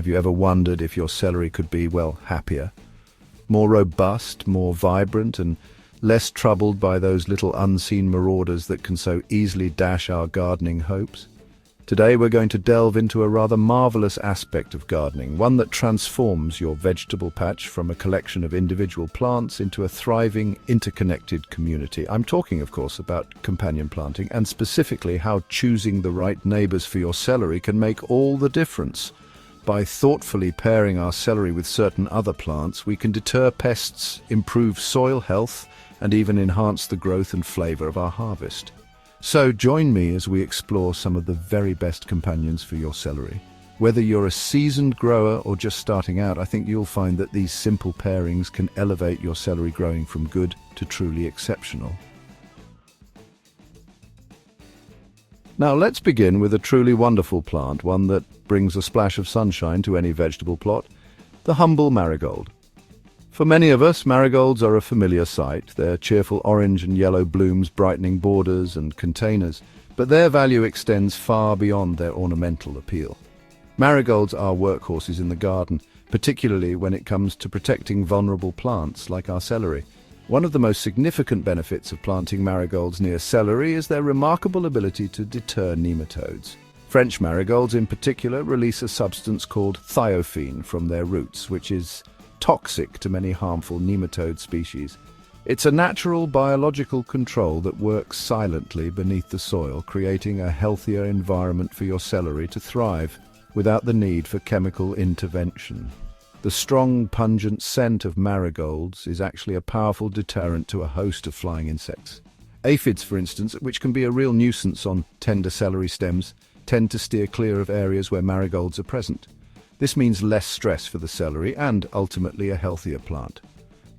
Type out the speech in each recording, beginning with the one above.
Have you ever wondered if your celery could be, well, happier? More robust, more vibrant, and less troubled by those little unseen marauders that can so easily dash our gardening hopes? Today we're going to delve into a rather marvelous aspect of gardening, one that transforms your vegetable patch from a collection of individual plants into a thriving, interconnected community. I'm talking, of course, about companion planting, and specifically how choosing the right neighbors for your celery can make all the difference. By thoughtfully pairing our celery with certain other plants, we can deter pests, improve soil health, and even enhance the growth and flavor of our harvest. So join me as we explore some of the very best companions for your celery. Whether you're a seasoned grower or just starting out, I think you'll find that these simple pairings can elevate your celery growing from good to truly exceptional. Now let's begin with a truly wonderful plant, one that brings a splash of sunshine to any vegetable plot, the humble marigold. For many of us, marigolds are a familiar sight, their cheerful orange and yellow blooms brightening borders and containers, but their value extends far beyond their ornamental appeal. Marigolds are workhorses in the garden, particularly when it comes to protecting vulnerable plants like our celery. One of the most significant benefits of planting marigolds near celery is their remarkable ability to deter nematodes. French marigolds in particular release a substance called thiophene from their roots, which is toxic to many harmful nematode species. It's a natural biological control that works silently beneath the soil, creating a healthier environment for your celery to thrive without the need for chemical intervention. The strong, pungent scent of marigolds is actually a powerful deterrent to a host of flying insects. Aphids, for instance, which can be a real nuisance on tender celery stems, tend to steer clear of areas where marigolds are present. This means less stress for the celery and, ultimately, a healthier plant.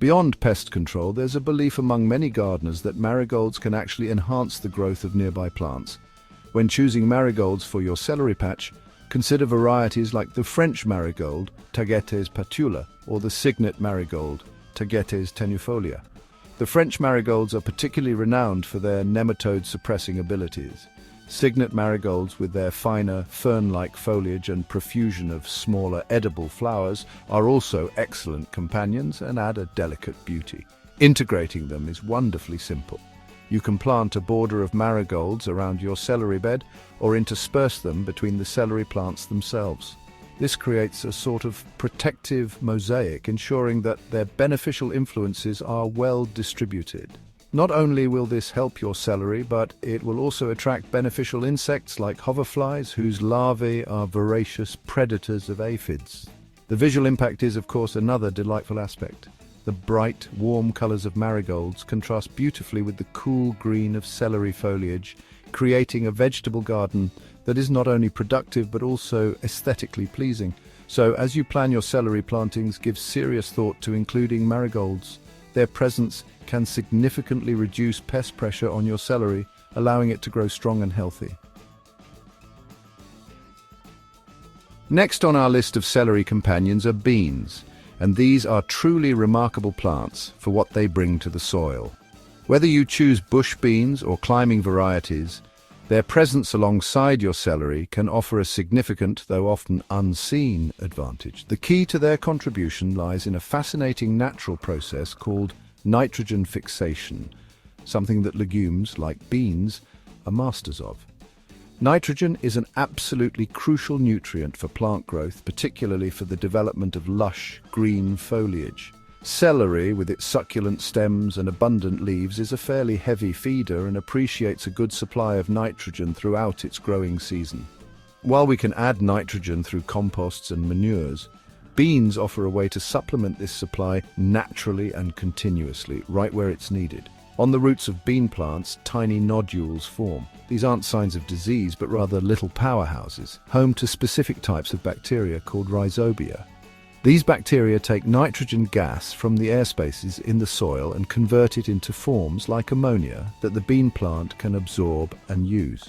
Beyond pest control, there's a belief among many gardeners that marigolds can actually enhance the growth of nearby plants. When choosing marigolds for your celery patch, consider varieties like the French marigold, Tagetes patula, or the Signet marigold, Tagetes tenuifolia. The French marigolds are particularly renowned for their nematode-suppressing abilities. Signet marigolds, with their finer, fern-like foliage and profusion of smaller, edible flowers, are also excellent companions and add a delicate beauty. Integrating them is wonderfully simple. You can plant a border of marigolds around your celery bed or intersperse them between the celery plants themselves. This creates a sort of protective mosaic, ensuring that their beneficial influences are well distributed. Not only will this help your celery, but it will also attract beneficial insects like hoverflies, whose larvae are voracious predators of aphids. The visual impact is, of course, another delightful aspect. The bright, warm colors of marigolds contrast beautifully with the cool green of celery foliage, creating a vegetable garden that is not only productive but also aesthetically pleasing. So, as you plan your celery plantings, give serious thought to including marigolds. Their presence can significantly reduce pest pressure on your celery, allowing it to grow strong and healthy. Next on our list of celery companions are beans, and these are truly remarkable plants for what they bring to the soil. Whether you choose bush beans or climbing varieties, their presence alongside your celery can offer a significant, though often unseen, advantage. The key to their contribution lies in a fascinating natural process called nitrogen fixation, something that legumes, like beans, are masters of. Nitrogen is an absolutely crucial nutrient for plant growth, particularly for the development of lush, green foliage. Celery, with its succulent stems and abundant leaves, is a fairly heavy feeder and appreciates a good supply of nitrogen throughout its growing season. While we can add nitrogen through composts and manures, beans offer a way to supplement this supply naturally and continuously, right where it's needed. On the roots of bean plants, tiny nodules form. These aren't signs of disease, but rather little powerhouses, home to specific types of bacteria called rhizobia. These bacteria take nitrogen gas from the air spaces in the soil and convert it into forms like ammonia that the bean plant can absorb and use.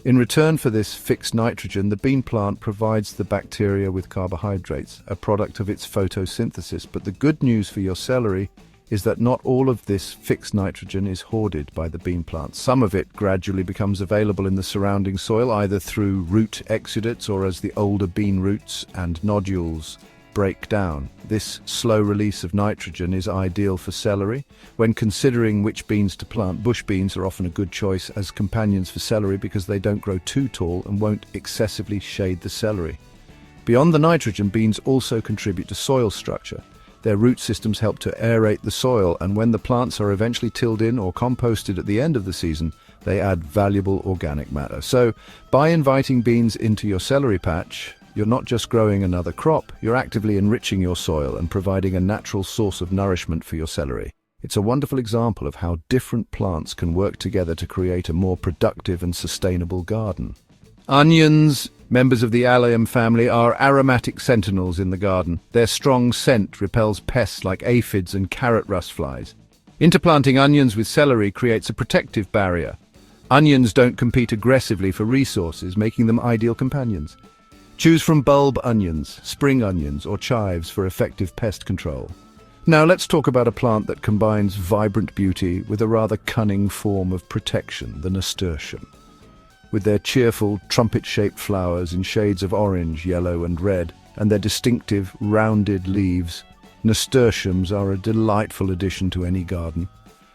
In return for this fixed nitrogen, the bean plant provides the bacteria with carbohydrates, a product of its photosynthesis. But the good news for your celery is that not all of this fixed nitrogen is hoarded by the bean plants. Some of it gradually becomes available in the surrounding soil, either through root exudates or as the older bean roots and nodules break down. This slow release of nitrogen is ideal for celery. When considering which beans to plant, bush beans are often a good choice as companions for celery because they don't grow too tall and won't excessively shade the celery. Beyond the nitrogen, beans also contribute to soil structure. Their root systems help to aerate the soil, and when the plants are eventually tilled in or composted at the end of the season, they add valuable organic matter. So, by inviting beans into your celery patch, you're not just growing another crop, you're actively enriching your soil and providing a natural source of nourishment for your celery. It's a wonderful example of how different plants can work together to create a more productive and sustainable garden. Onions, members of the allium family, are aromatic sentinels in the garden. Their strong scent repels pests like aphids and carrot rust flies. Interplanting onions with celery creates a protective barrier. Onions don't compete aggressively for resources, making them ideal companions. Choose from bulb onions, spring onions, or chives for effective pest control. Now let's talk about a plant that combines vibrant beauty with a rather cunning form of protection, the nasturtium. With their cheerful, trumpet-shaped flowers in shades of orange, yellow, and red, and their distinctive, rounded leaves, nasturtiums are a delightful addition to any garden.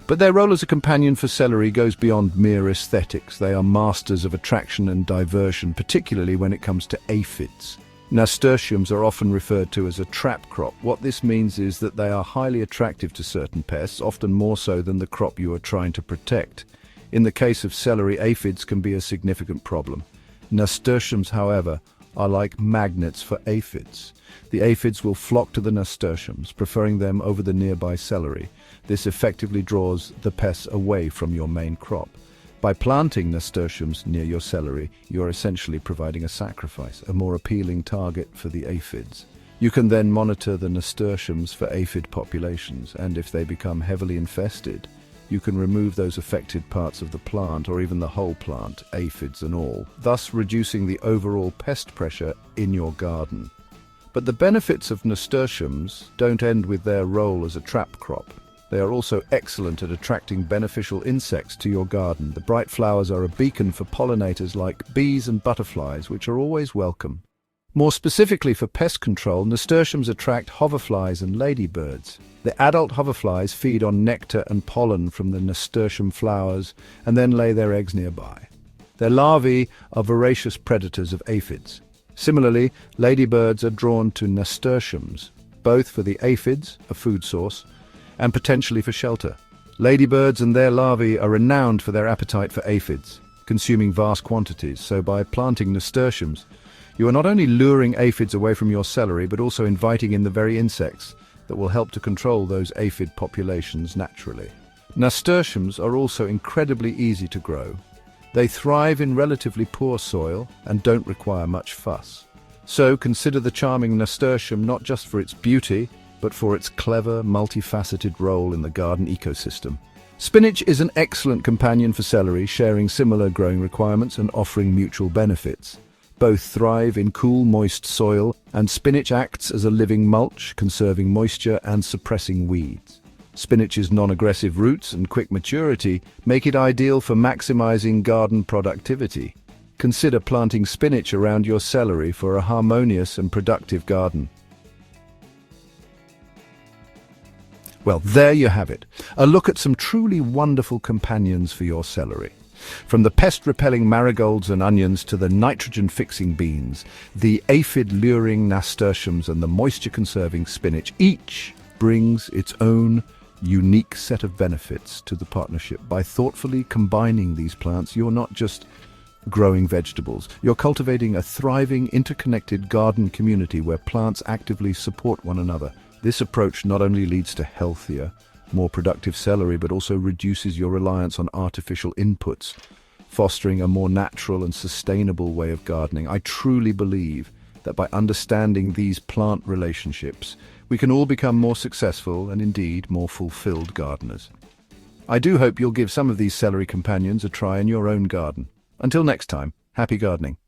But their role as a companion for celery goes beyond mere aesthetics. They are masters of attraction and diversion, particularly when it comes to aphids. Nasturtiums are often referred to as a trap crop. What this means is that they are highly attractive to certain pests, often more so than the crop you are trying to protect. In the case of celery, aphids can be a significant problem. Nasturtiums, however, are like magnets for aphids. The aphids will flock to the nasturtiums, preferring them over the nearby celery. This effectively draws the pests away from your main crop. By planting nasturtiums near your celery, you are essentially providing a sacrifice, a more appealing target for the aphids. You can then monitor the nasturtiums for aphid populations, and if they become heavily infested, you can remove those affected parts of the plant or even the whole plant, aphids and all, thus reducing the overall pest pressure in your garden. But the benefits of nasturtiums don't end with their role as a trap crop. They are also excellent at attracting beneficial insects to your garden. The bright flowers are a beacon for pollinators like bees and butterflies, which are always welcome. More specifically for pest control, nasturtiums attract hoverflies and ladybirds. The adult hoverflies feed on nectar and pollen from the nasturtium flowers and then lay their eggs nearby. Their larvae are voracious predators of aphids. Similarly, ladybirds are drawn to nasturtiums, both for the aphids, a food source, and potentially for shelter. Ladybirds and their larvae are renowned for their appetite for aphids, consuming vast quantities, so by planting nasturtiums, you are not only luring aphids away from your celery, but also inviting in the very insects that will help to control those aphid populations naturally. Nasturtiums are also incredibly easy to grow. They thrive in relatively poor soil and don't require much fuss. So consider the charming nasturtium not just for its beauty, but for its clever, multifaceted role in the garden ecosystem. Spinach is an excellent companion for celery, sharing similar growing requirements and offering mutual benefits. Both thrive in cool, moist soil, and spinach acts as a living mulch, conserving moisture and suppressing weeds. Spinach's non-aggressive roots and quick maturity make it ideal for maximizing garden productivity. Consider planting spinach around your celery for a harmonious and productive garden. Well, there you have it. A look at some truly wonderful companions for your celery. From the pest-repelling marigolds and onions to the nitrogen-fixing beans, the aphid-luring nasturtiums and the moisture-conserving spinach, each brings its own unique set of benefits to the partnership. By thoughtfully combining these plants, you're not just growing vegetables, you're cultivating a thriving, interconnected garden community where plants actively support one another. This approach not only leads to healthier, more productive celery, but also reduces your reliance on artificial inputs, fostering a more natural and sustainable way of gardening. I truly believe that by understanding these plant relationships, we can all become more successful and indeed more fulfilled gardeners. I do hope you'll give some of these celery companions a try in your own garden. Until next time, happy gardening.